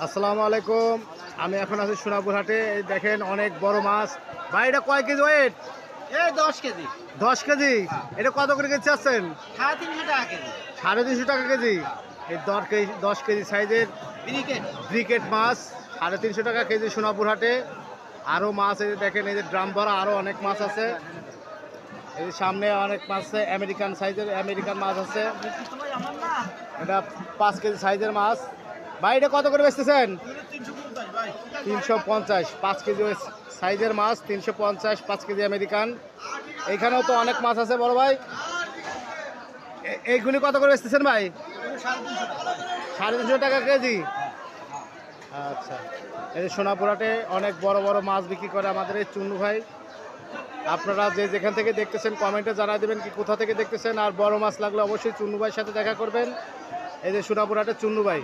আসসালামু আলাইকুম। আমি এখন আছি সোনাপুর হাটে। এই দেখেন অনেক বড় মাছ। ভাই এটা কয় কেজি ওয়েট? এই 10 কেজি। 10 কেজি। এটা কত করে কেজি চাচ্ছেন? 350 টাকা কেজি। 350 টাকা কেজি। এই 10 কেজি সাইজের ব্রিকেট। ব্রিকেট মাছ 350 টাকা কেজি সোনাপুর হাটে। আরও মাছ এই যে দেখেন, এই যে ড্রাম ভরা আরও অনেক মাছ আছে। এই যে সামনে অনেক মাছ আছে, আমেরিকান সাইজের আমেরিকান মাছ আছে। এটা 5 কেজি সাইজের মাছ। ভাই এটা কত করে বেচতেছেন? 350। 5 কেজি সাইজের মাছ 350, 5 কেজি আমেরিকান। এইখানেও তো অনেক মাছ আছে বড় ভাই। এইগুলি কত করে বেচতেছেন ভাই? 350 টাকা কেজি। আচ্ছা, এই যে সোনাপুরাটে অনেক বড় বড় মাছ বিক্রি করে আমাদের এই চুন্নু ভাই। আপনারা যে যেখান থেকে দেখতেছেন কমেন্টে জানাই দেবেন কি কোথা থেকে দেখতেছেন, আর বড় মাছ লাগলে অবশ্যই চুন্নু ভাইয়ের সাথে দেখা করবেন। এই যে সোনাপুরাটে চুন্নু ভাই।